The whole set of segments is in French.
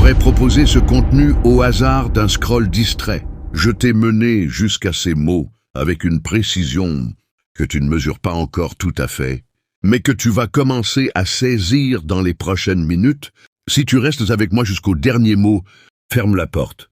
t'aurais proposé ce contenu au hasard d'un scroll distrait. Je t'ai mené jusqu'à ces mots avec une précision que tu ne mesures pas encore tout à fait, mais que tu vas commencer à saisir dans les prochaines minutes. Si tu restes avec moi jusqu'au dernier mot, ferme la porte.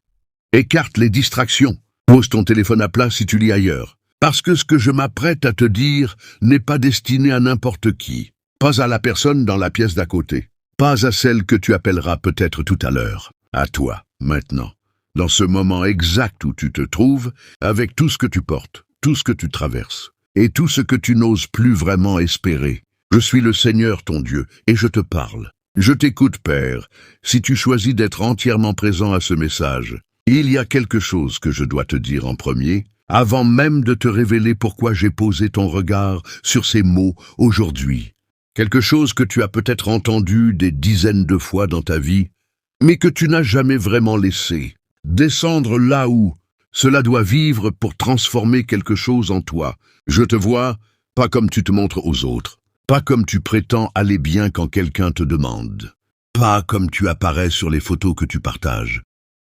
Écarte les distractions. Pose ton téléphone à plat si tu lis ailleurs. Parce que ce que je m'apprête à te dire n'est pas destiné à n'importe qui. Pas à la personne dans la pièce d'à côté. Pas à celle que tu appelleras peut-être tout à l'heure. À toi, maintenant. Dans ce moment exact où tu te trouves, avec tout ce que tu portes, tout ce que tu traverses, et tout ce que tu n'oses plus vraiment espérer. Je suis le Seigneur ton Dieu, et je te parle. Je t'écoute, Père, si tu choisis d'être entièrement présent à ce message. Il y a quelque chose que je dois te dire en premier, avant même de te révéler pourquoi j'ai posé ton regard sur ces mots aujourd'hui. Quelque chose que tu as peut-être entendu des dizaines de fois dans ta vie, mais que tu n'as jamais vraiment laissé descendre là où cela doit vivre pour transformer quelque chose en toi. Je te vois, pas comme tu te montres aux autres, pas comme tu prétends aller bien quand quelqu'un te demande, pas comme tu apparais sur les photos que tu partages,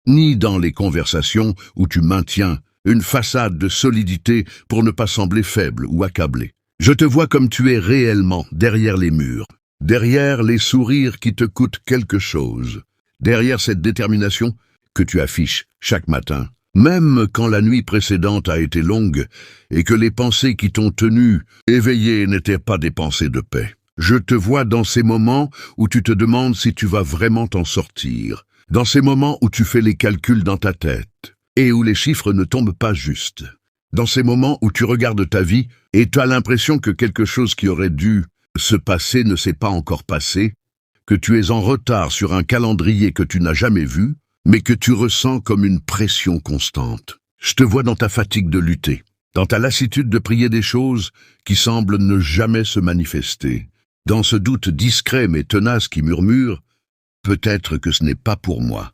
ni dans les conversations où tu maintiens une façade de solidité pour ne pas sembler faible ou accablé. Je te vois comme tu es réellement derrière les murs, derrière les sourires qui te coûtent quelque chose, derrière cette détermination que tu affiches chaque matin, même quand la nuit précédente a été longue et que les pensées qui t'ont tenu éveillé n'étaient pas des pensées de paix. Je te vois dans ces moments où tu te demandes si tu vas vraiment t'en sortir, dans ces moments où tu fais les calculs dans ta tête et où les chiffres ne tombent pas juste, dans ces moments où tu regardes ta vie et tu as l'impression que quelque chose qui aurait dû se passer ne s'est pas encore passé, que tu es en retard sur un calendrier que tu n'as jamais vu, mais que tu ressens comme une pression constante. Je te vois dans ta fatigue de lutter, dans ta lassitude de prier des choses qui semblent ne jamais se manifester, dans ce doute discret mais tenace qui murmure « peut-être que ce n'est pas pour moi ».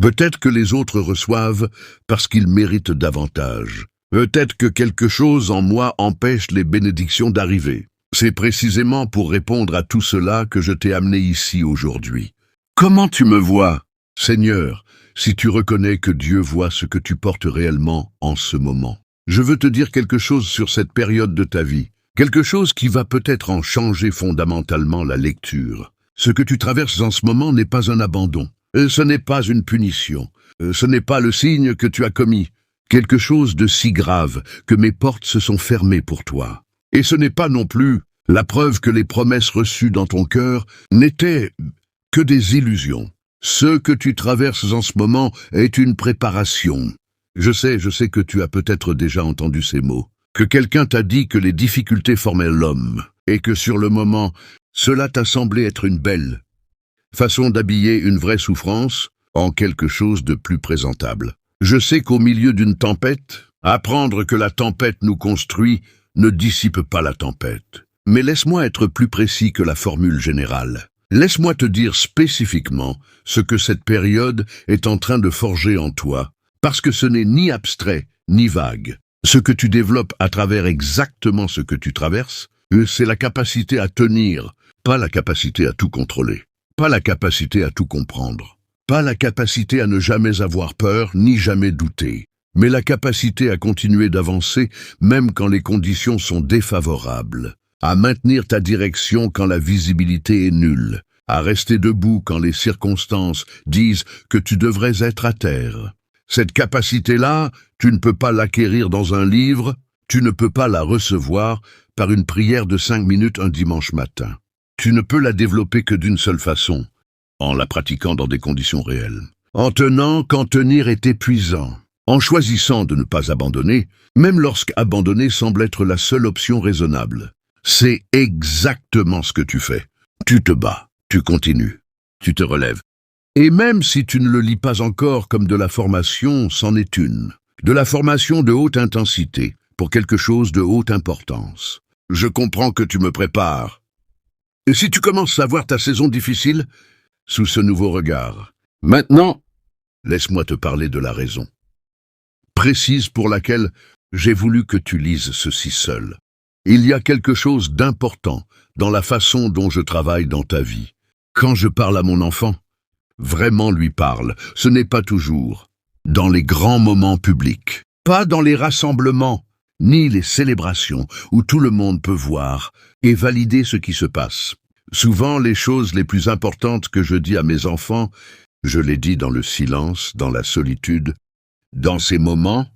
Peut-être que les autres reçoivent parce qu'ils méritent davantage. Peut-être que quelque chose en moi empêche les bénédictions d'arriver. C'est précisément pour répondre à tout cela que je t'ai amené ici aujourd'hui. Comment tu me vois, Seigneur, si tu reconnais que Dieu voit ce que tu portes réellement en ce moment? Je veux te dire quelque chose sur cette période de ta vie. Quelque chose qui va peut-être en changer fondamentalement la lecture. Ce que tu traverses en ce moment n'est pas un abandon. Ce n'est pas une punition. Ce n'est pas le signe que tu as commis. Quelque chose de si grave que mes portes se sont fermées pour toi. Et ce n'est pas non plus la preuve que les promesses reçues dans ton cœur n'étaient que des illusions. Ce que tu traverses en ce moment est une préparation. Je sais que tu as peut-être déjà entendu ces mots. Que quelqu'un t'a dit que les difficultés formaient l'homme, et que sur le moment, cela t'a semblé être une belle façon d'habiller une vraie souffrance en quelque chose de plus présentable. Je sais qu'au milieu d'une tempête, apprendre que la tempête nous construit ne dissipe pas la tempête. Mais laisse-moi être plus précis que la formule générale. Laisse-moi te dire spécifiquement ce que cette période est en train de forger en toi, parce que ce n'est ni abstrait ni vague. Ce que tu développes à travers exactement ce que tu traverses, c'est la capacité à tenir, pas la capacité à tout contrôler, pas la capacité à tout comprendre, pas la capacité à ne jamais avoir peur ni jamais douter, mais la capacité à continuer d'avancer même quand les conditions sont défavorables, à maintenir ta direction quand la visibilité est nulle, à rester debout quand les circonstances disent que tu devrais être à terre. Cette capacité-là, tu ne peux pas l'acquérir dans un livre, tu ne peux pas la recevoir par une prière de 5 minutes un dimanche matin. Tu ne peux la développer que d'une seule façon, en la pratiquant dans des conditions réelles. En tenant quand tenir est épuisant, en choisissant de ne pas abandonner, même lorsqu'abandonner semble être la seule option raisonnable. C'est exactement ce que tu fais. Tu te bats, tu continues, tu te relèves. Et même si tu ne le lis pas encore comme de la formation, c'en est une. De la formation de haute intensité, pour quelque chose de haute importance. Je comprends que tu me prépares. Et si tu commences à voir ta saison difficile, sous ce nouveau regard, maintenant, laisse-moi te parler de la raison précise pour laquelle j'ai voulu que tu lises ceci seul. Il y a quelque chose d'important dans la façon dont je travaille dans ta vie. Quand je parle à mon enfant, vraiment lui parle. Ce n'est pas toujours dans les grands moments publics, pas dans les rassemblements, ni les célébrations où tout le monde peut voir et valider ce qui se passe. Souvent, les choses les plus importantes que je dis à mes enfants, je les dis dans le silence, dans la solitude, dans ces moments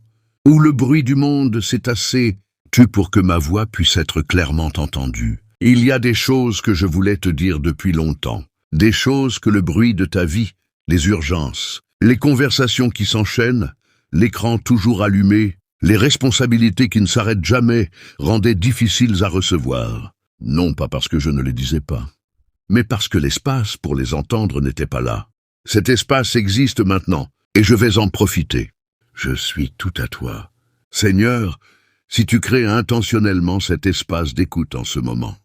où le bruit du monde s'est assez tu pour que ma voix puisse être clairement entendue. Il y a des choses que je voulais te dire depuis longtemps, des choses que le bruit de ta vie, les urgences, les conversations qui s'enchaînent, l'écran toujours allumé, les responsabilités qui ne s'arrêtent jamais rendaient difficiles à recevoir. Non pas parce que je ne les disais pas, mais parce que l'espace pour les entendre n'était pas là. Cet espace existe maintenant, et je vais en profiter. Je suis tout à toi. Seigneur, si tu crées intentionnellement cet espace d'écoute en ce moment.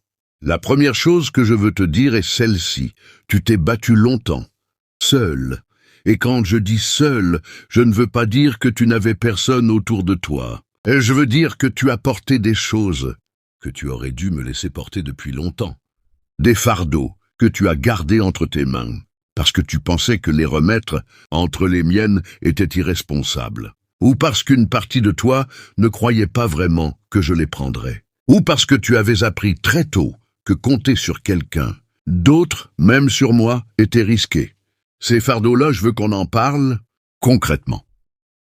La première chose que je veux te dire est celle-ci. Tu t'es battu longtemps, seul. Et quand je dis seul, je ne veux pas dire que tu n'avais personne autour de toi. Et je veux dire que tu as porté des choses que tu aurais dû me laisser porter depuis longtemps. Des fardeaux que tu as gardés entre tes mains, parce que tu pensais que les remettre entre les miennes était irresponsable. Ou parce qu'une partie de toi ne croyait pas vraiment que je les prendrais. Ou parce que tu avais appris très tôt que compter sur quelqu'un, d'autres, même sur moi, étaient risqués. Ces fardeaux-là, je veux qu'on en parle concrètement.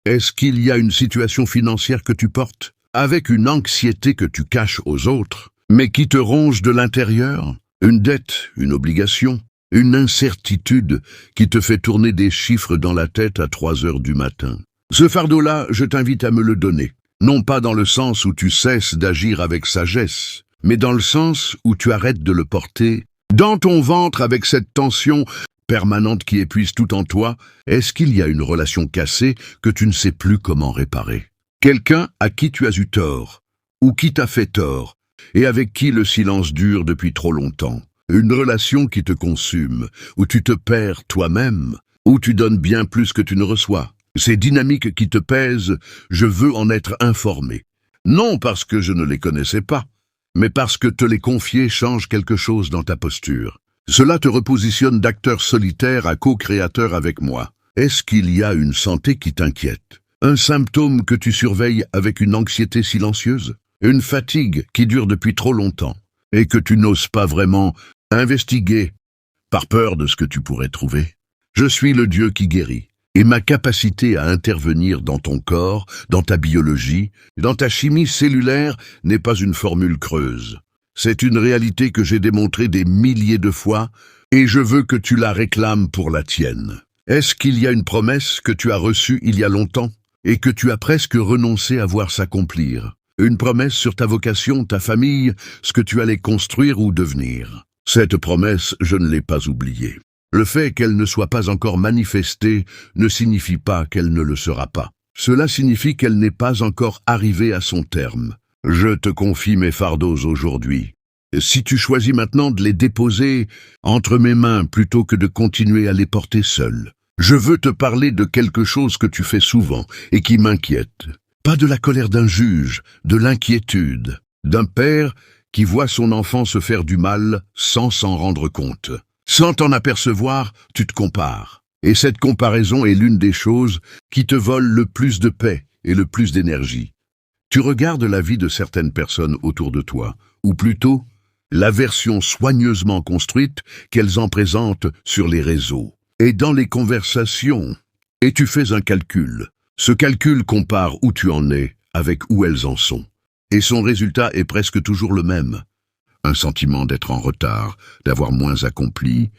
Est-ce qu'il y a une situation financière que tu portes, avec une anxiété que tu caches aux autres, mais qui te ronge de l'intérieur? Une dette, une obligation, une incertitude qui te fait tourner des chiffres dans la tête à 3 heures du matin. Ce fardeau-là, je t'invite à me le donner, non pas dans le sens où tu cesses d'agir avec sagesse, mais dans le sens où tu arrêtes de le porter dans ton ventre avec cette tension permanente qui épuise tout en toi. Est-ce qu'il y a une relation cassée que tu ne sais plus comment réparer? Quelqu'un à qui tu as eu tort, ou qui t'a fait tort, et avec qui le silence dure depuis trop longtemps. Une relation qui te consume, où tu te perds toi-même, où tu donnes bien plus que tu ne reçois. Ces dynamiques qui te pèsent, je veux en être informé. Non parce que je ne les connaissais pas, mais parce que te les confier change quelque chose dans ta posture. Cela te repositionne d'acteur solitaire à co-créateur avec moi. Est-ce qu'il y a une santé qui t'inquiète? Un symptôme que tu surveilles avec une anxiété silencieuse? Une fatigue qui dure depuis trop longtemps et que tu n'oses pas vraiment investiguer par peur de ce que tu pourrais trouver? Je suis le Dieu qui guérit. Et ma capacité à intervenir dans ton corps, dans ta biologie, dans ta chimie cellulaire n'est pas une formule creuse. C'est une réalité que j'ai démontrée des milliers de fois et je veux que tu la réclames pour la tienne. Est-ce qu'il y a une promesse que tu as reçue il y a longtemps et que tu as presque renoncé à voir s'accomplir? Une promesse sur ta vocation, ta famille, ce que tu allais construire ou devenir. Cette promesse, je ne l'ai pas oubliée. Le fait qu'elle ne soit pas encore manifestée ne signifie pas qu'elle ne le sera pas. Cela signifie qu'elle n'est pas encore arrivée à son terme. Je te confie mes fardeaux aujourd'hui. Si tu choisis maintenant de les déposer entre mes mains plutôt que de continuer à les porter seul, je veux te parler de quelque chose que tu fais souvent et qui m'inquiète. Pas de la colère d'un juge, de l'inquiétude, d'un père qui voit son enfant se faire du mal sans s'en rendre compte. Sans t'en apercevoir, tu te compares. Et cette comparaison est l'une des choses qui te volent le plus de paix et le plus d'énergie. Tu regardes la vie de certaines personnes autour de toi, ou plutôt la version soigneusement construite qu'elles en présentent sur les réseaux et dans les conversations. Et tu fais un calcul. Ce calcul compare où tu en es avec où elles en sont. Et son résultat est presque toujours le même. Un sentiment d'être en retard, d'avoir moins accompli,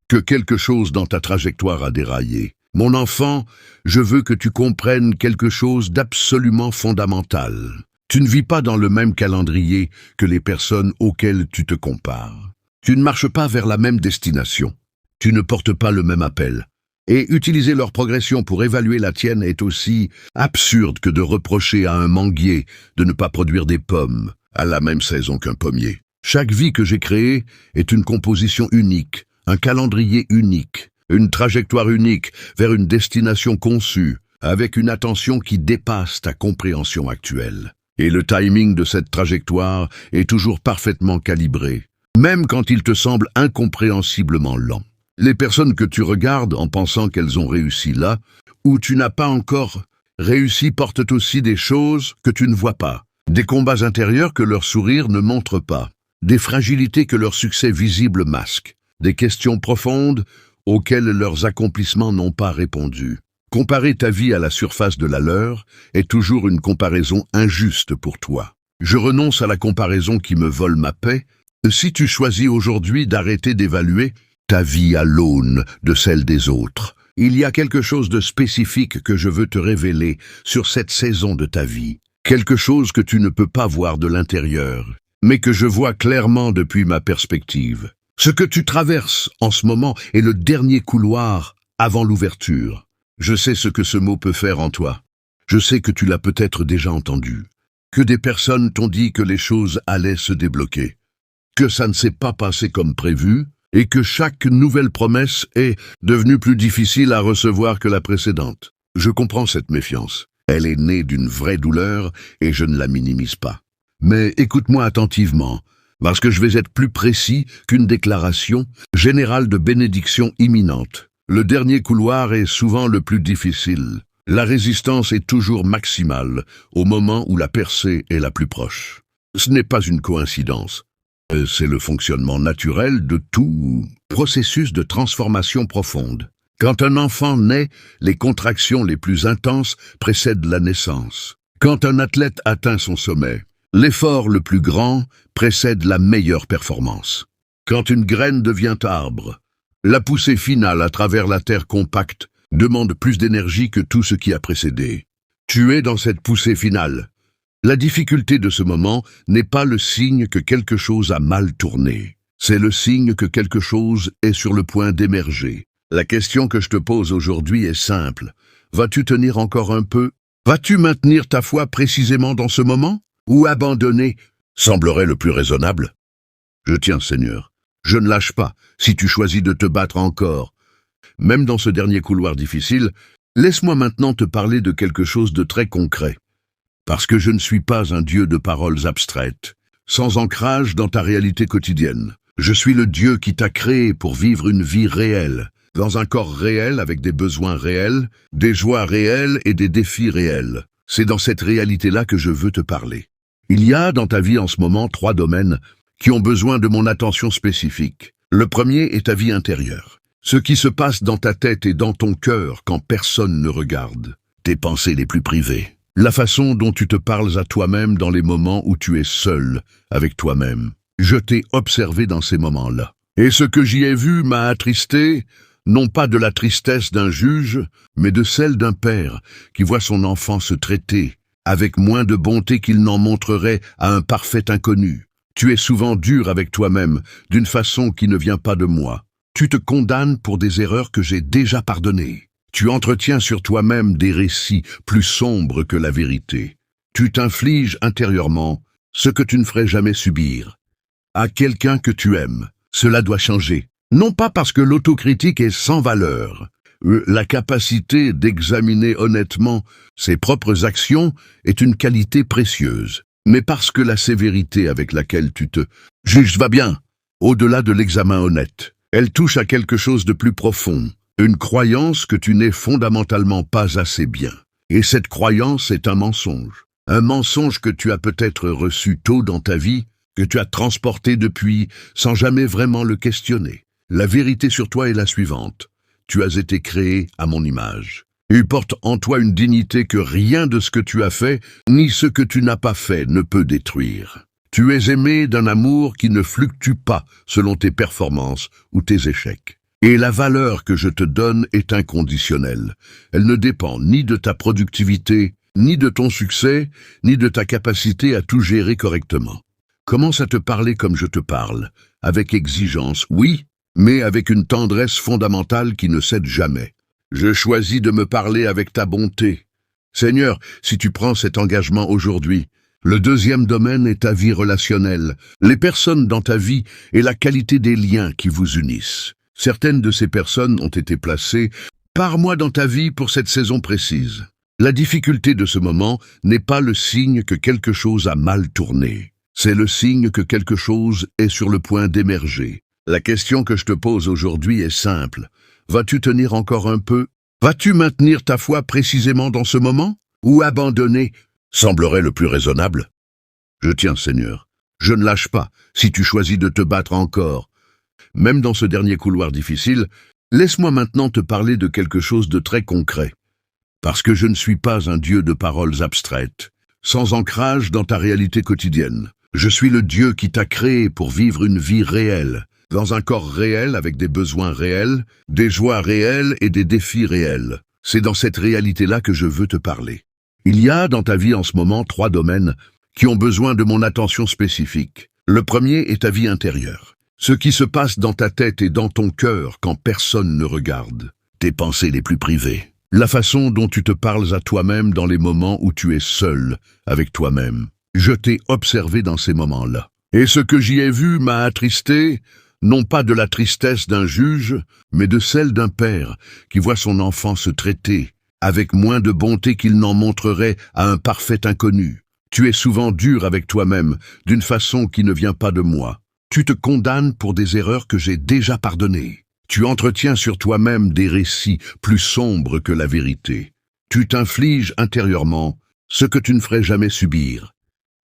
que quelque chose dans ta trajectoire a déraillé. Mon enfant, je veux que tu comprennes quelque chose d'absolument fondamental. Tu ne vis pas dans le même calendrier que les personnes auxquelles tu te compares. Tu ne marches pas vers la même destination. Tu ne portes pas le même appel. Et utiliser leur progression pour évaluer la tienne est aussi absurde que de reprocher à un manguier de ne pas produire des pommes à la même saison qu'un pommier. Chaque vie que j'ai créée est une composition unique, un calendrier unique, une trajectoire unique vers une destination conçue, avec une attention qui dépasse ta compréhension actuelle. Et le timing de cette trajectoire est toujours parfaitement calibré, même quand il te semble incompréhensiblement lent. Les personnes que tu regardes en pensant qu'elles ont réussi là, où tu n'as pas encore réussi, portent aussi des choses que tu ne vois pas, des combats intérieurs que leur sourire ne montre pas, des fragilités que leur succès visible masque, des questions profondes auxquelles leurs accomplissements n'ont pas répondu. Comparer ta vie à la surface de la leur est toujours une comparaison injuste pour toi. Je renonce à la comparaison qui me vole ma paix. Si tu choisis aujourd'hui d'arrêter d'évaluer ta vie à l'aune de celle des autres, il y a quelque chose de spécifique que je veux te révéler sur cette saison de ta vie. Quelque chose que tu ne peux pas voir de l'intérieur, mais que je vois clairement depuis ma perspective. Ce que tu traverses en ce moment est le dernier couloir avant l'ouverture. Je sais ce que ce mot peut faire en toi. Je sais que tu l'as peut-être déjà entendu. Que des personnes t'ont dit que les choses allaient se débloquer. Que ça ne s'est pas passé comme prévu et que chaque nouvelle promesse est devenue plus difficile à recevoir que la précédente. Je comprends cette méfiance. Elle est née d'une vraie douleur et je ne la minimise pas. Mais écoute-moi attentivement, parce que je vais être plus précis qu'une déclaration générale de bénédiction imminente. Le dernier couloir est souvent le plus difficile. La résistance est toujours maximale au moment où la percée est la plus proche. Ce n'est pas une coïncidence. C'est le fonctionnement naturel de tout processus de transformation profonde. Quand un enfant naît, les contractions les plus intenses précèdent la naissance. Quand un athlète atteint son sommet, l'effort le plus grand précède la meilleure performance. Quand une graine devient arbre, la poussée finale à travers la terre compacte demande plus d'énergie que tout ce qui a précédé. Tu es dans cette poussée finale. La difficulté de ce moment n'est pas le signe que quelque chose a mal tourné. C'est le signe que quelque chose est sur le point d'émerger. La question que je te pose aujourd'hui est simple. Vas-tu tenir encore un peu? Vas-tu maintenir ta foi précisément dans ce moment? Ou abandonner semblerait le plus raisonnable? Je tiens, Seigneur. Je ne lâche pas si tu choisis de te battre encore. Même dans ce dernier couloir difficile, laisse-moi maintenant te parler de quelque chose de très concret. Parce que je ne suis pas un Dieu de paroles abstraites, sans ancrage dans ta réalité quotidienne. Je suis le Dieu qui t'a créé pour vivre une vie réelle, dans un corps réel avec des besoins réels, des joies réelles et des défis réels. C'est dans cette réalité-là que je veux te parler. Il y a dans ta vie en ce moment 3 domaines qui ont besoin de mon attention spécifique. Le premier est ta vie intérieure. Ce qui se passe dans ta tête et dans ton cœur quand personne ne regarde. Tes pensées les plus privées. La façon dont tu te parles à toi-même dans les moments où tu es seul avec toi-même. Je t'ai observé dans ces moments-là. Et ce que j'y ai vu m'a attristé, non pas de la tristesse d'un juge, mais de celle d'un père qui voit son enfant se traiter avec moins de bonté qu'il n'en montrerait à un parfait inconnu. Tu es souvent dur avec toi-même, d'une façon qui ne vient pas de moi. Tu te condamnes pour des erreurs que j'ai déjà pardonnées. Tu entretiens sur toi-même des récits plus sombres que la vérité. Tu t'infliges intérieurement ce que tu ne ferais jamais subir. À quelqu'un que tu aimes, cela doit changer. Non pas parce que l'autocritique est sans valeur. La capacité d'examiner honnêtement ses propres actions est une qualité précieuse. Mais parce que la sévérité avec laquelle tu te juges va bien, au-delà de l'examen honnête. Elle touche à quelque chose de plus profond, une croyance que tu n'es fondamentalement pas assez bien. Et cette croyance est un mensonge que tu as peut-être reçu tôt dans ta vie, que tu as transporté depuis sans jamais vraiment le questionner. La vérité sur toi est la suivante. Tu as été créé à mon image. Il porte en toi une dignité que rien de ce que tu as fait, ni ce que tu n'as pas fait, ne peut détruire. Tu es aimé d'un amour qui ne fluctue pas selon tes performances ou tes échecs. Et la valeur que je te donne est inconditionnelle. Elle ne dépend ni de ta productivité, ni de ton succès, ni de ta capacité à tout gérer correctement. Commence à te parler comme je te parle, avec exigence, oui, mais avec une tendresse fondamentale qui ne cède jamais. Je choisis de me parler avec ta bonté. Seigneur, si tu prends cet engagement aujourd'hui, le deuxième domaine est ta vie relationnelle, les personnes dans ta vie et la qualité des liens qui vous unissent. Certaines de ces personnes ont été placées par moi dans ta vie pour cette saison précise. La difficulté de ce moment n'est pas le signe que quelque chose a mal tourné. C'est le signe que quelque chose est sur le point d'émerger. La question que je te pose aujourd'hui est simple. Vas-tu tenir encore un peu? Vas-tu maintenir ta foi précisément dans ce moment? Ou abandonner semblerait le plus raisonnable? Je tiens, Seigneur. Je ne lâche pas, si tu choisis de te battre encore. Même dans ce dernier couloir difficile, laisse-moi maintenant te parler de quelque chose de très concret. Parce que je ne suis pas un Dieu de paroles abstraites, sans ancrage dans ta réalité quotidienne. Je suis le Dieu qui t'a créé pour vivre une vie réelle, dans un corps réel avec des besoins réels, des joies réelles et des défis réels. C'est dans cette réalité-là que je veux te parler. Il y a dans ta vie en ce moment 3 domaines qui ont besoin de mon attention spécifique. Le premier est ta vie intérieure. Ce qui se passe dans ta tête et dans ton cœur quand personne ne regarde. Tes pensées les plus privées. La façon dont tu te parles à toi-même dans les moments où tu es seul avec toi-même. Je t'ai observé dans ces moments-là. Et ce que j'y ai vu m'a attristé, non pas de la tristesse d'un juge, mais de celle d'un père qui voit son enfant se traiter avec moins de bonté qu'il n'en montrerait à un parfait inconnu. Tu es souvent dur avec toi-même, d'une façon qui ne vient pas de moi. Tu te condamnes pour des erreurs que j'ai déjà pardonnées. Tu entretiens sur toi-même des récits plus sombres que la vérité. Tu t'infliges intérieurement ce que tu ne ferais jamais subir.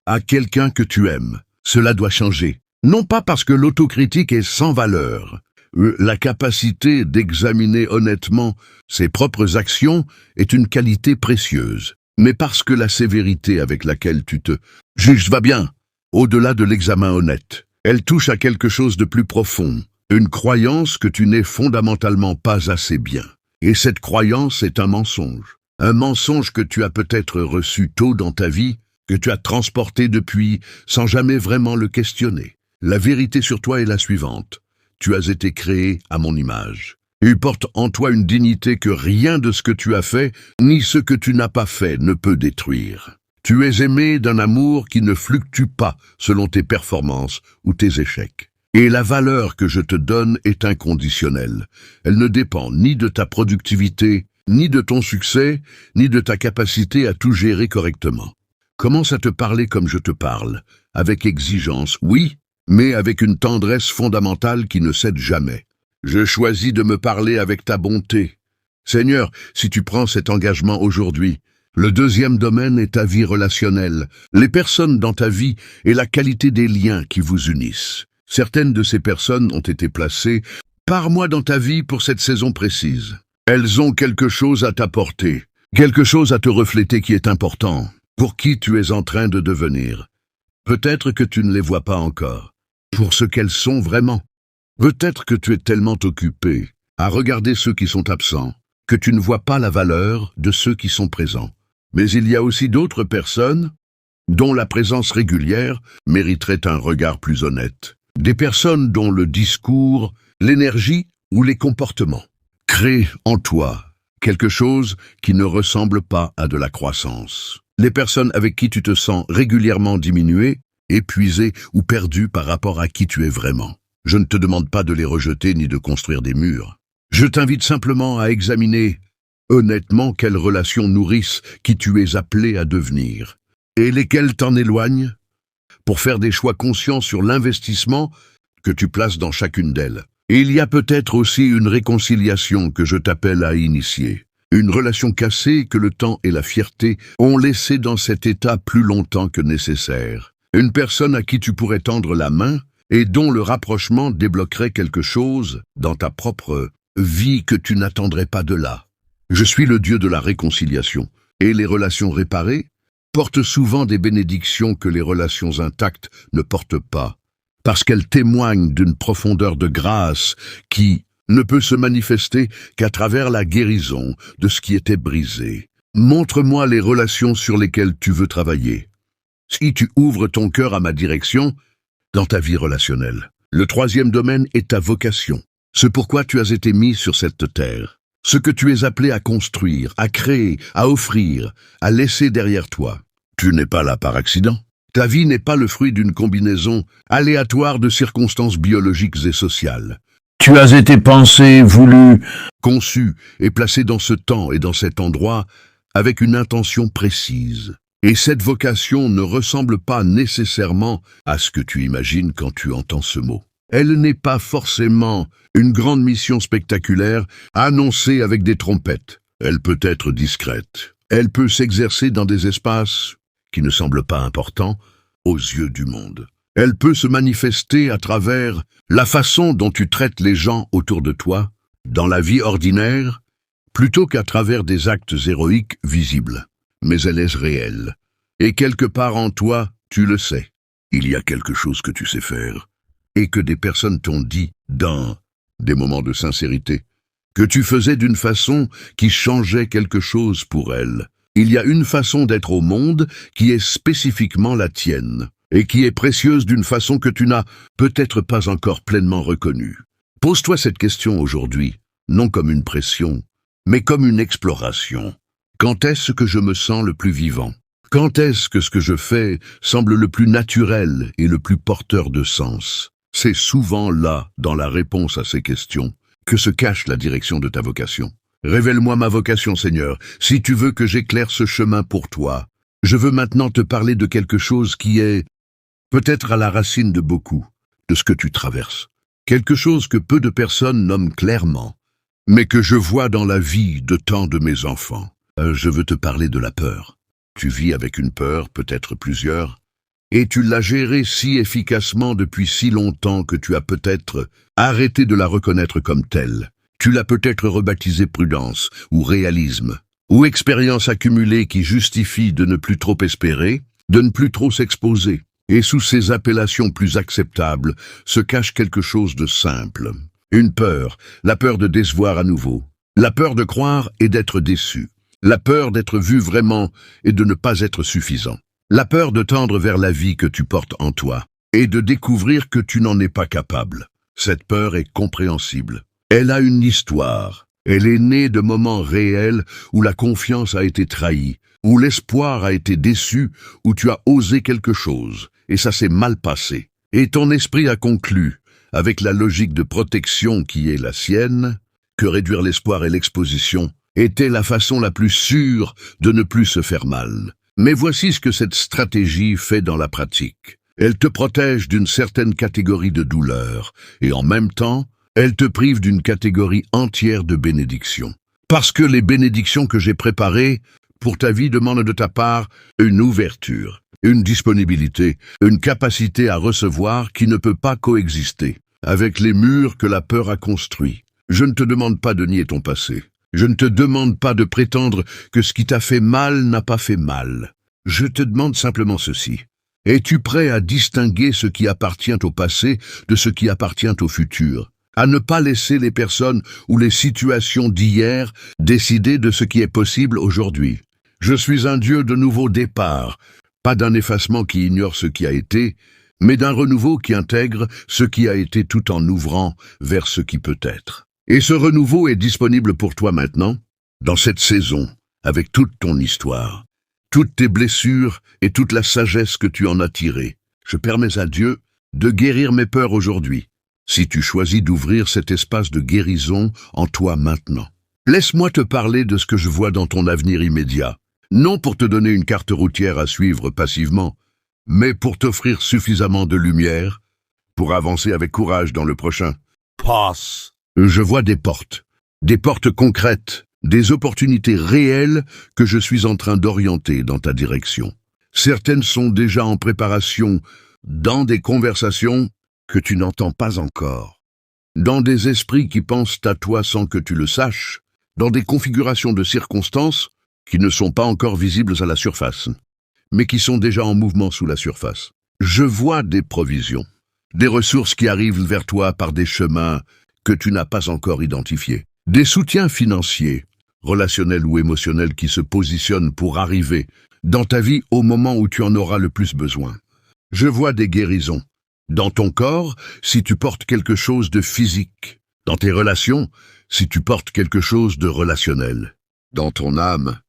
À quelqu'un que tu aimes, cela doit changer. Non pas parce que l'autocritique est sans valeur. La capacité d'examiner honnêtement ses propres actions est une qualité précieuse. Mais parce que la sévérité avec laquelle tu te juges va bien, au-delà de l'examen honnête. Elle touche à quelque chose de plus profond, une croyance que tu n'es fondamentalement pas assez bien. Et cette croyance est un mensonge que tu as peut-être reçu tôt dans ta vie, que tu as transporté depuis sans jamais vraiment le questionner. La vérité sur toi est la suivante. Tu as été créé à mon image. Tu portes en toi une dignité que rien de ce que tu as fait, ni ce que tu n'as pas fait, ne peut détruire. Tu es aimé d'un amour qui ne fluctue pas selon tes performances ou tes échecs. Et la valeur que je te donne est inconditionnelle. Elle ne dépend ni de ta productivité, ni de ton succès, ni de ta capacité à tout gérer correctement. Commence à te parler comme je te parle, avec exigence, oui, mais avec une tendresse fondamentale qui ne cède jamais. Je choisis de me parler avec ta bonté. Seigneur, si tu prends cet engagement aujourd'hui, le deuxième domaine est ta vie relationnelle, les personnes dans ta vie et la qualité des liens qui vous unissent. Certaines de ces personnes ont été placées par moi dans ta vie pour cette saison précise. Elles ont quelque chose à t'apporter, quelque chose à te refléter qui est important, pour qui tu es en train de devenir. Peut-être que tu ne les vois pas encore, pour ce qu'elles sont vraiment. Peut-être que tu es tellement occupé à regarder ceux qui sont absents, que tu ne vois pas la valeur de ceux qui sont présents. Mais il y a aussi d'autres personnes dont la présence régulière mériterait un regard plus honnête. Des personnes dont le discours, l'énergie ou les comportements créent en toi quelque chose qui ne ressemble pas à de la croissance. Les personnes avec qui tu te sens régulièrement diminué, épuisé ou perdu par rapport à qui tu es vraiment. Je ne te demande pas de les rejeter ni de construire des murs. Je t'invite simplement à examiner honnêtement quelles relations nourrissent qui tu es appelé à devenir et lesquelles t'en éloignent pour faire des choix conscients sur l'investissement que tu places dans chacune d'elles. Et il y a peut-être aussi une réconciliation que je t'appelle à initier. Une relation cassée que le temps et la fierté ont laissé dans cet état plus longtemps que nécessaire. Une personne à qui tu pourrais tendre la main et dont le rapprochement débloquerait quelque chose dans ta propre vie que tu n'attendrais pas de là. Je suis le Dieu de la réconciliation, et les relations réparées portent souvent des bénédictions que les relations intactes ne portent pas, parce qu'elles témoignent d'une profondeur de grâce qui ne peut se manifester qu'à travers la guérison de ce qui était brisé. Montre-moi les relations sur lesquelles tu veux travailler. Si tu ouvres ton cœur à ma direction, dans ta vie relationnelle. Le troisième domaine est ta vocation. Ce pourquoi tu as été mis sur cette terre. Ce que tu es appelé à construire, à créer, à offrir, à laisser derrière toi. Tu n'es pas là par accident. Ta vie n'est pas le fruit d'une combinaison aléatoire de circonstances biologiques et sociales. Tu as été pensé, voulu, conçu et placé dans ce temps et dans cet endroit avec une intention précise. Et cette vocation ne ressemble pas nécessairement à ce que tu imagines quand tu entends ce mot. Elle n'est pas forcément une grande mission spectaculaire annoncée avec des trompettes. Elle peut être discrète. Elle peut s'exercer dans des espaces qui ne semblent pas importants aux yeux du monde. Elle peut se manifester à travers la façon dont tu traites les gens autour de toi, dans la vie ordinaire, plutôt qu'à travers des actes héroïques visibles. Mais elle est réelle. Et quelque part en toi, tu le sais. Il y a quelque chose que tu sais faire, et que des personnes t'ont dit dans des moments de sincérité, que tu faisais d'une façon qui changeait quelque chose pour elles. Il y a une façon d'être au monde qui est spécifiquement la tienne, et qui est précieuse d'une façon que tu n'as peut-être pas encore pleinement reconnue. Pose-toi cette question aujourd'hui, non comme une pression, mais comme une exploration. Quand est-ce que je me sens le plus vivant? Quand est-ce que ce que je fais semble le plus naturel et le plus porteur de sens? C'est souvent là, dans la réponse à ces questions, que se cache la direction de ta vocation. Révèle-moi ma vocation, Seigneur, si tu veux que j'éclaire ce chemin pour toi. Je veux maintenant te parler de quelque chose qui est peut-être à la racine de beaucoup de ce que tu traverses. Quelque chose que peu de personnes nomment clairement, mais que je vois dans la vie de tant de mes enfants. Je veux te parler de la peur. Tu vis avec une peur, peut-être plusieurs, et tu l'as gérée si efficacement depuis si longtemps que tu as peut-être arrêté de la reconnaître comme telle. Tu l'as peut-être rebaptisée prudence, ou réalisme, ou expérience accumulée qui justifie de ne plus trop espérer, de ne plus trop s'exposer. Et sous ces appellations plus acceptables se cache quelque chose de simple. Une peur, la peur de décevoir à nouveau, la peur de croire et d'être déçu, la peur d'être vu vraiment et de ne pas être suffisant, la peur de tendre vers la vie que tu portes en toi et de découvrir que tu n'en es pas capable. Cette peur est compréhensible. Elle a une histoire. Elle est née de moments réels où la confiance a été trahie, où l'espoir a été déçu, où tu as osé quelque chose, et ça s'est mal passé. Et ton esprit a conclu, avec la logique de protection qui est la sienne, que réduire l'espoir et l'exposition était la façon la plus sûre de ne plus se faire mal. Mais voici ce que cette stratégie fait dans la pratique. Elle te protège d'une certaine catégorie de douleur, et en même temps, elle te prive d'une catégorie entière de bénédictions. Parce que les bénédictions que j'ai préparées pour ta vie demandent de ta part une ouverture, une disponibilité, une capacité à recevoir qui ne peut pas coexister avec les murs que la peur a construits. Je ne te demande pas de nier ton passé. Je ne te demande pas de prétendre que ce qui t'a fait mal n'a pas fait mal. Je te demande simplement ceci. Es-tu prêt à distinguer ce qui appartient au passé de ce qui appartient au futur? À ne pas laisser les personnes ou les situations d'hier décider de ce qui est possible aujourd'hui. Je suis un Dieu de nouveau départ, pas d'un effacement qui ignore ce qui a été, mais d'un renouveau qui intègre ce qui a été tout en ouvrant vers ce qui peut être. Et ce renouveau est disponible pour toi maintenant, dans cette saison, avec toute ton histoire, toutes tes blessures et toute la sagesse que tu en as tirée. Je permets à Dieu de guérir mes peurs aujourd'hui, si tu choisis d'ouvrir cet espace de guérison en toi maintenant. Laisse-moi te parler de ce que je vois dans ton avenir immédiat, non pour te donner une carte routière à suivre passivement, mais pour t'offrir suffisamment de lumière pour avancer avec courage dans le prochain. Passe. Je vois des portes concrètes, des opportunités réelles que je suis en train d'orienter dans ta direction. Certaines sont déjà en préparation dans des conversations que tu n'entends pas encore, dans des esprits qui pensent à toi sans que tu le saches, dans des configurations de circonstances qui ne sont pas encore visibles à la surface, mais qui sont déjà en mouvement sous la surface. Je vois des provisions, des ressources qui arrivent vers toi par des chemins que tu n'as pas encore identifiés, des soutiens financiers, relationnels ou émotionnels qui se positionnent pour arriver dans ta vie au moment où tu en auras le plus besoin. Je vois des guérisons, dans ton corps si tu portes quelque chose de physique, dans tes relations si tu portes quelque chose de relationnel, dans ton âme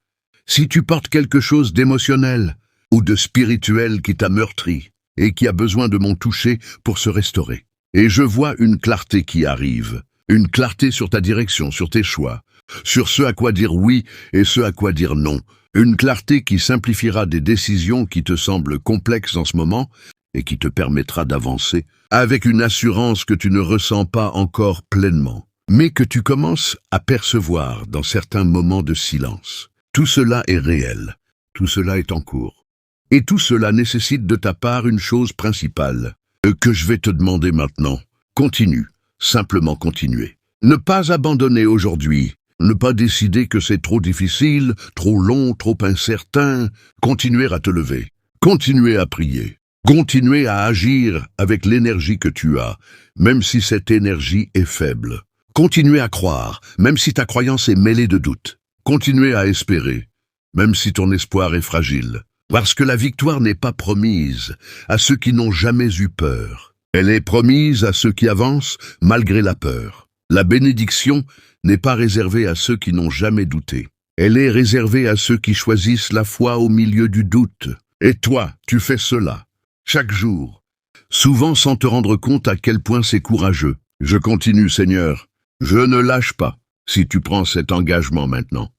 si tu portes quelque chose d'émotionnel ou de spirituel qui t'a meurtri et qui a besoin de mon toucher pour se restaurer. Et je vois une clarté qui arrive, une clarté sur ta direction, sur tes choix, sur ce à quoi dire oui et ce à quoi dire non, une clarté qui simplifiera des décisions qui te semblent complexes en ce moment et qui te permettra d'avancer avec une assurance que tu ne ressens pas encore pleinement, mais que tu commences à percevoir dans certains moments de silence. Tout cela est réel, tout cela est en cours. Et tout cela nécessite de ta part une chose principale, que je vais te demander maintenant. Continue, simplement continuer. Ne pas abandonner aujourd'hui, ne pas décider que c'est trop difficile, trop long, trop incertain. Continuer à te lever, continuer à prier, continuer à agir avec l'énergie que tu as, même si cette énergie est faible. Continuer à croire, même si ta croyance est mêlée de doutes. Continuer à espérer, même si ton espoir est fragile. Parce que la victoire n'est pas promise à ceux qui n'ont jamais eu peur. Elle est promise à ceux qui avancent malgré la peur. La bénédiction n'est pas réservée à ceux qui n'ont jamais douté. Elle est réservée à ceux qui choisissent la foi au milieu du doute. Et toi, tu fais cela, chaque jour, souvent sans te rendre compte à quel point c'est courageux. Je continue, Seigneur. Je ne lâche pas, si tu prends cet engagement maintenant.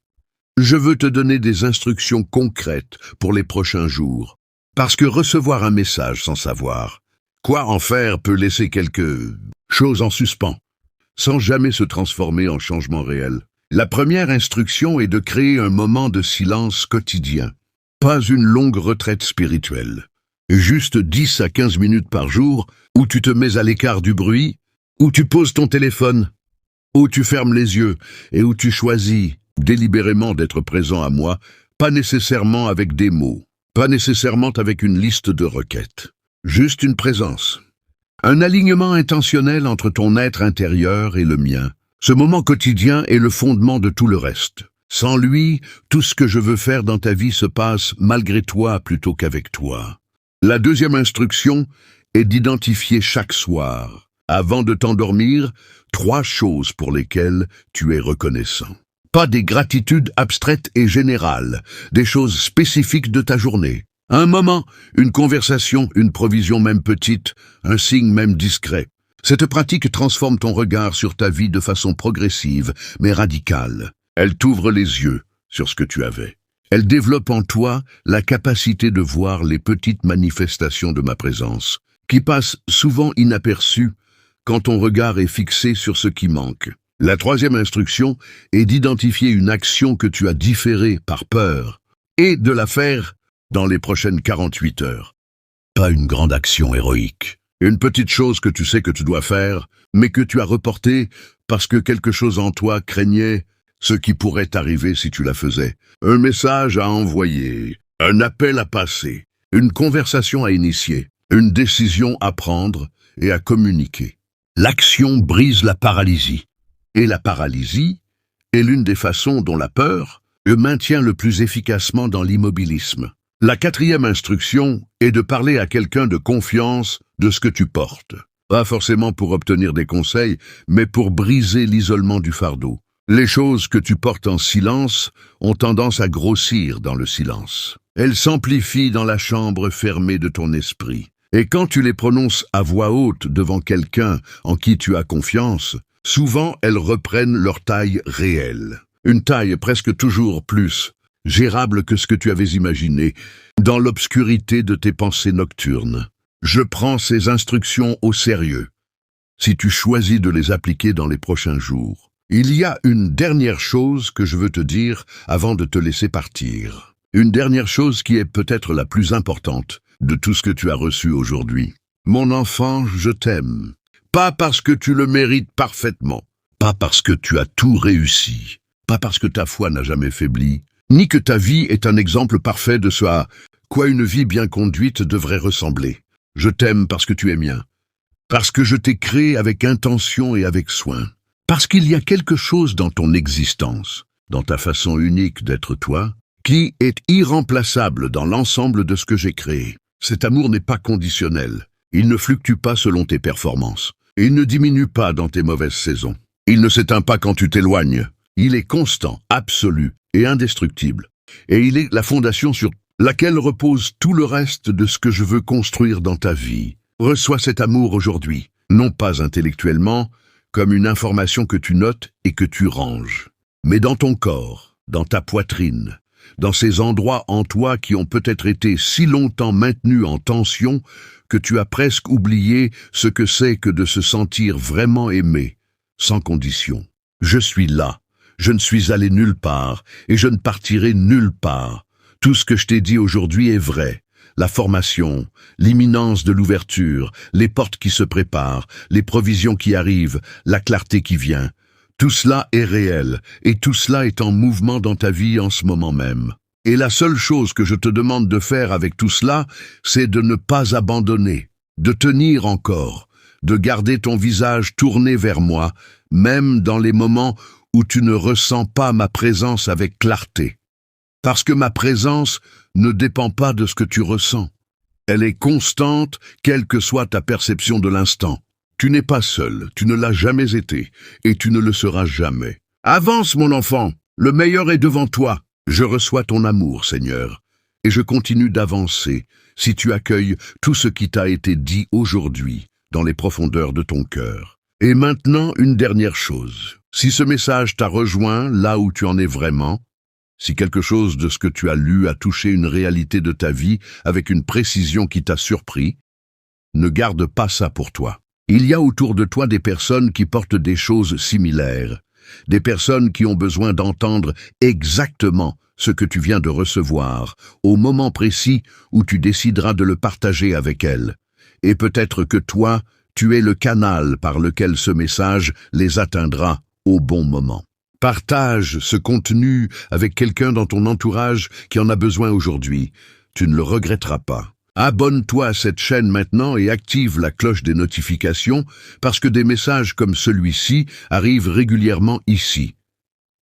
Je veux te donner des instructions concrètes pour les prochains jours, parce que recevoir un message sans savoir quoi en faire peut laisser quelque chose en suspens, sans jamais se transformer en changement réel. La première instruction est de créer un moment de silence quotidien, pas une longue retraite spirituelle, juste 10 à 15 minutes par jour, où tu te mets à l'écart du bruit, où tu poses ton téléphone, où tu fermes les yeux et où tu choisis délibérément d'être présent à moi, pas nécessairement avec des mots, pas nécessairement avec une liste de requêtes, juste une présence. Un alignement intentionnel entre ton être intérieur et le mien. Ce moment quotidien est le fondement de tout le reste. Sans lui, tout ce que je veux faire dans ta vie se passe malgré toi plutôt qu'avec toi. La deuxième instruction est d'identifier chaque soir, avant de t'endormir, 3 choses pour lesquelles tu es reconnaissant. Pas des gratitudes abstraites et générales, des choses spécifiques de ta journée. Un moment, une conversation, une provision même petite, un signe même discret. Cette pratique transforme ton regard sur ta vie de façon progressive, mais radicale. Elle t'ouvre les yeux sur ce que tu avais. Elle développe en toi la capacité de voir les petites manifestations de ma présence, qui passent souvent inaperçues quand ton regard est fixé sur ce qui manque. La troisième instruction est d'identifier une action que tu as différée par peur et de la faire dans les prochaines 48 heures. Pas une grande action héroïque. Une petite chose que tu sais que tu dois faire, mais que tu as reportée parce que quelque chose en toi craignait ce qui pourrait t'arriver si tu la faisais. Un message à envoyer, un appel à passer, une conversation à initier, une décision à prendre et à communiquer. L'action brise la paralysie. Et la paralysie est l'une des façons dont la peur le maintient le plus efficacement dans l'immobilisme. La quatrième instruction est de parler à quelqu'un de confiance de ce que tu portes. Pas forcément pour obtenir des conseils, mais pour briser l'isolement du fardeau. Les choses que tu portes en silence ont tendance à grossir dans le silence. Elles s'amplifient dans la chambre fermée de ton esprit. Et quand tu les prononces à voix haute devant quelqu'un en qui tu as confiance, souvent elles reprennent leur taille réelle. Une taille presque toujours plus gérable que ce que tu avais imaginé, dans l'obscurité de tes pensées nocturnes. Je prends ces instructions au sérieux, si tu choisis de les appliquer dans les prochains jours. Il y a une dernière chose que je veux te dire avant de te laisser partir. Une dernière chose qui est peut-être la plus importante de tout ce que tu as reçu aujourd'hui. Mon enfant, je t'aime. Pas parce que tu le mérites parfaitement, pas parce que tu as tout réussi, pas parce que ta foi n'a jamais faibli, ni que ta vie est un exemple parfait de ce à quoi une vie bien conduite devrait ressembler. Je t'aime parce que tu es mien, parce que je t'ai créé avec intention et avec soin, parce qu'il y a quelque chose dans ton existence, dans ta façon unique d'être toi, qui est irremplaçable dans l'ensemble de ce que j'ai créé. Cet amour n'est pas conditionnel, il ne fluctue pas selon tes performances. Il ne diminue pas dans tes mauvaises saisons. Il ne s'éteint pas quand tu t'éloignes. Il est constant, absolu et indestructible. Et il est la fondation sur laquelle repose tout le reste de ce que je veux construire dans ta vie. Reçois cet amour aujourd'hui, non pas intellectuellement, comme une information que tu notes et que tu ranges, mais dans ton corps, dans ta poitrine, dans ces endroits en toi qui ont peut-être été si longtemps maintenus en tension que tu as presque oublié ce que c'est que de se sentir vraiment aimé, sans condition. Je suis là, je ne suis allé nulle part, et je ne partirai nulle part. Tout ce que je t'ai dit aujourd'hui est vrai. La formation, l'imminence de l'ouverture, les portes qui se préparent, les provisions qui arrivent, la clarté qui vient. Tout cela est réel, et tout cela est en mouvement dans ta vie en ce moment même. Et la seule chose que je te demande de faire avec tout cela, c'est de ne pas abandonner, de tenir encore, de garder ton visage tourné vers moi, même dans les moments où tu ne ressens pas ma présence avec clarté. Parce que ma présence ne dépend pas de ce que tu ressens. Elle est constante, quelle que soit ta perception de l'instant. Tu n'es pas seul, tu ne l'as jamais été, et tu ne le seras jamais. Avance, mon enfant, le meilleur est devant toi. Je reçois ton amour, Seigneur, et je continue d'avancer si tu accueilles tout ce qui t'a été dit aujourd'hui dans les profondeurs de ton cœur. Et maintenant, une dernière chose. Si ce message t'a rejoint là où tu en es vraiment, si quelque chose de ce que tu as lu a touché une réalité de ta vie avec une précision qui t'a surpris, ne garde pas ça pour toi. Il y a autour de toi des personnes qui portent des choses similaires, des personnes qui ont besoin d'entendre exactement ce que tu viens de recevoir, au moment précis où tu décideras de le partager avec elles. Et peut-être que toi, tu es le canal par lequel ce message les atteindra au bon moment. Partage ce contenu avec quelqu'un dans ton entourage qui en a besoin aujourd'hui. Tu ne le regretteras pas. Abonne-toi à cette chaîne maintenant et active la cloche des notifications parce que des messages comme celui-ci arrivent régulièrement ici.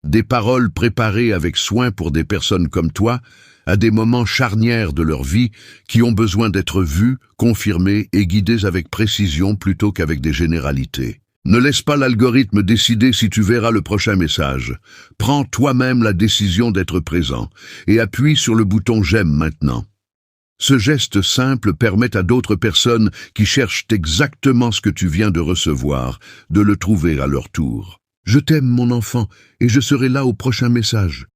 Des paroles préparées avec soin pour des personnes comme toi à des moments charnières de leur vie qui ont besoin d'être vues, confirmées et guidées avec précision plutôt qu'avec des généralités. Ne laisse pas l'algorithme décider si tu verras le prochain message. Prends toi-même la décision d'être présent et appuie sur le bouton « J'aime » maintenant. Ce geste simple permet à d'autres personnes qui cherchent exactement ce que tu viens de recevoir de le trouver à leur tour. Je t'aime, mon enfant, et je serai là au prochain message.